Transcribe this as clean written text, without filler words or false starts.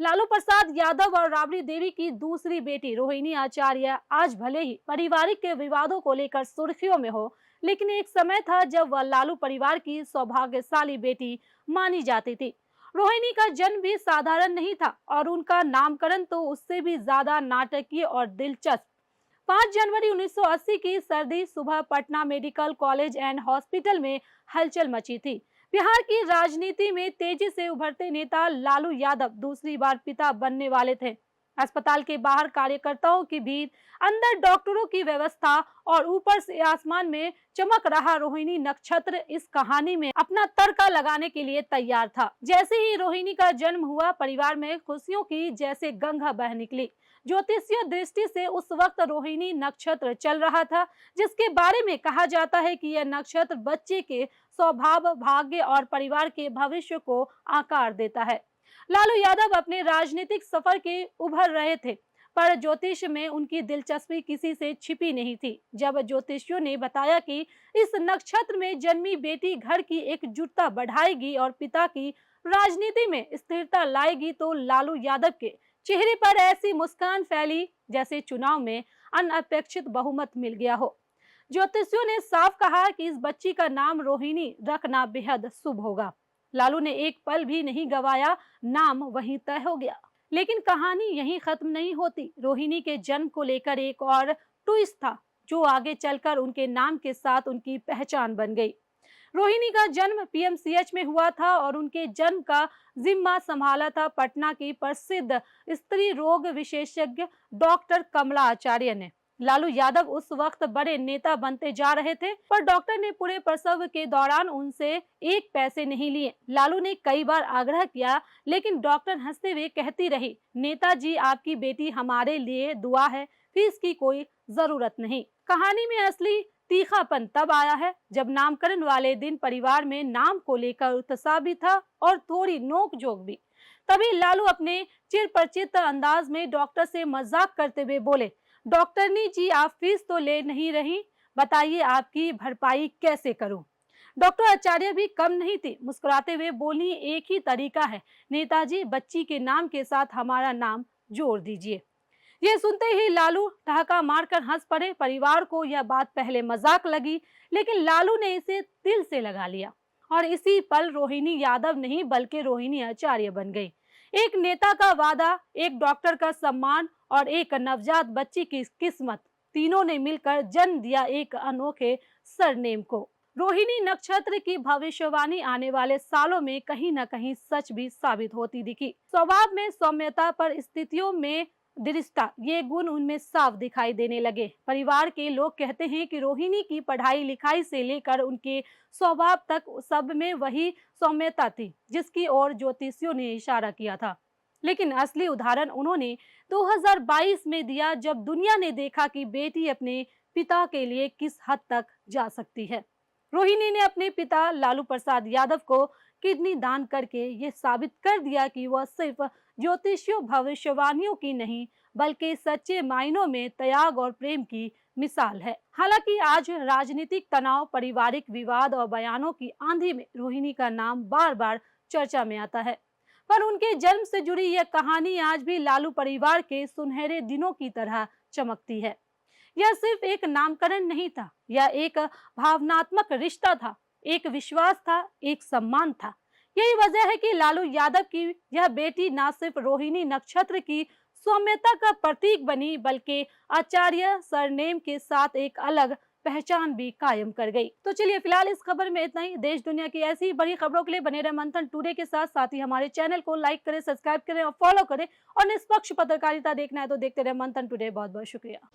लालू प्रसाद यादव और राबड़ी देवी की दूसरी बेटी रोहिणी आचार्य आज भले ही पारिवारिक के विवादों को लेकर सुर्खियों में हो, लेकिन एक समय था जब वह लालू परिवार की सौभाग्यशाली बेटी मानी जाती थी। रोहिणी का जन्म भी साधारण नहीं था और उनका नामकरण तो उससे भी ज्यादा नाटकीय और दिलचस्प। 5 जनवरी 1980 की सर्दी सुबह Patna medical college and hospital में हलचल मची थी। बिहार की राजनीति में तेजी से उभरते नेता लालू यादव दूसरी बार पिता बनने वाले थे। अस्पताल के बाहर कार्यकर्ताओं की भीड़, अंदर डॉक्टरों की व्यवस्था और ऊपर से आसमान में चमक रहा रोहिणी नक्षत्र इस कहानी में अपना तड़का लगाने के लिए तैयार था। जैसे ही रोहिणी का जन्म हुआ, परिवार में खुशियों की जैसे गंगा बह निकली। ज्योतिषीय दृष्टि से उस वक्त रोहिणी नक्षत्र चल रहा था, जिसके बारे में कहा जाता है कि यह नक्षत्र बच्चे के स्वभाव, भाग्य और परिवार के भविष्य को आकार देता है। लालू यादव अपने राजनीतिक सफर के उभर रहे थे, पर ज्योतिष में उनकी दिलचस्पी किसी से छिपी नहीं थी। जब ज्योतिषियों ने बताया कि इस नक्षत्र में जन्मी बेटी घर की एकजुटता बढ़ाएगी और पिता की राजनीति में स्थिरता लाएगी, तो लालू यादव के चेहरे पर ऐसी मुस्कान फैली जैसे चुनाव में अनअपेक्षित बहुमत मिल गया हो। ज्योतिषियों ने साफ कहा कि इस बच्ची का नाम रोहिणी रखना बेहद शुभ होगा। लालू ने एक पल भी नहीं गवाया, नाम वहीं तय हो गया। लेकिन कहानी यहीं खत्म नहीं होती। रोहिणी के जन्म को लेकर एक और ट्विस्ट था, जो आगे चलकर उनके नाम के साथ उनकी पहचान बन गई। रोहिणी का जन्म पीएमसीएच में हुआ था और उनके जन्म का जिम्मा संभाला था पटना की प्रसिद्ध स्त्री रोग विशेषज्ञ डॉक्टर कमला आचार्य ने। लालू यादव उस वक्त बड़े नेता बनते जा रहे थे, पर डॉक्टर ने पूरे प्रसव के दौरान उनसे एक पैसे नहीं लिए। लालू ने कई बार आग्रह किया, लेकिन डॉक्टर हंसते हुए कहती रही, नेताजी आपकी बेटी हमारे लिए दुआ है, फीस की कोई जरूरत नहीं। कहानी में असली तीखापन तब आया है जब नामकरण वाले दिन परिवार में नाम को लेकर उत्साह भी था और थोड़ी नोक-झोंक भी। तभी लालू अपने चिरपरिचित अंदाज में डॉक्टर से मजाक करते हुए बोले, डॉक्टरनी जी आप फीस तो ले नहीं रही, बताइए आपकी भरपाई कैसे करूं। डॉक्टर आचार्य भी कम नहीं थी, मुस्कुराते हुए बोली, एक ही तरीका है नेताजी, बच्ची के नाम के साथ हमारा नाम जोड़ दीजिए। ये सुनते ही लालू ठहाका मारकर हंस पड़े। परिवार को यह बात पहले मजाक लगी, लेकिन लालू ने इसे दिल से लगा लिया और इसी पल रोहिणी यादव नहीं बल्कि रोहिणी आचार्य बन गई। एक नेता का वादा, एक डॉक्टर का सम्मान और एक नवजात बच्ची की किस्मत, तीनों ने मिलकर जन्म दिया एक अनोखे सरनेम को। रोहिणी नक्षत्र की भविष्यवाणी आने वाले सालों में कहीं न कहीं सच भी साबित होती दिखी। स्वभाव में सौम्यता, पर स्थितियों में दृढ़ता, ये गुण उनमें साफ दिखाई देने लगे। परिवार के लोग कहते हैं कि रोहिणी की पढ़ाई लिखाई से लेकर उनके स्वभाव तक सब में वही सौम्यता थी जिसकी ओर ज्योतिषियों ने इशारा किया था। लेकिन असली उदाहरण उन्होंने 2022 में दिया, जब दुनिया ने देखा कि बेटी अपने पिता के लिए किस हद तक जा सकती है। रोहिणी ने अपने पिता लालू प्रसाद यादव को किडनी दान करके ये साबित कर दिया कि वह सिर्फ ज्योतिषियों भविष्यवाणियों की नहीं, बल्कि सच्चे मायनों में त्याग और प्रेम की मिसाल है। हालांकि आज राजनीतिक तनाव, पारिवारिक विवाद और बयानों की आंधी में रोहिणी का नाम बार बार चर्चा में आता है, पर उनके जन्म से जुड़ी यह कहानी आज भी लालू परिवार के सुनहरे दिनों की तरह चमकती है। यह सिर्फ एक नामकरण नहीं था, यह एक भावनात्मक रिश्ता था, एक विश्वास था, एक सम्मान था। यही वजह है कि लालू यादव की यह बेटी न सिर्फ रोहिणी नक्षत्र की सौम्यता का प्रतीक बनी, बल्कि आचार्य सरनेम के साथ एक अलग पहचान भी कायम कर गई। तो चलिए फिलहाल इस खबर में इतना ही। देश दुनिया की ऐसी ही बड़ी खबरों के लिए बने रहे मंथन टुडे के साथ। साथ ही हमारे चैनल को लाइक करें, सब्सक्राइब करें और फॉलो करें। और निष्पक्ष पत्रकारिता देखना है तो देखते रहे मंथन टुडे। बहुत बहुत शुक्रिया।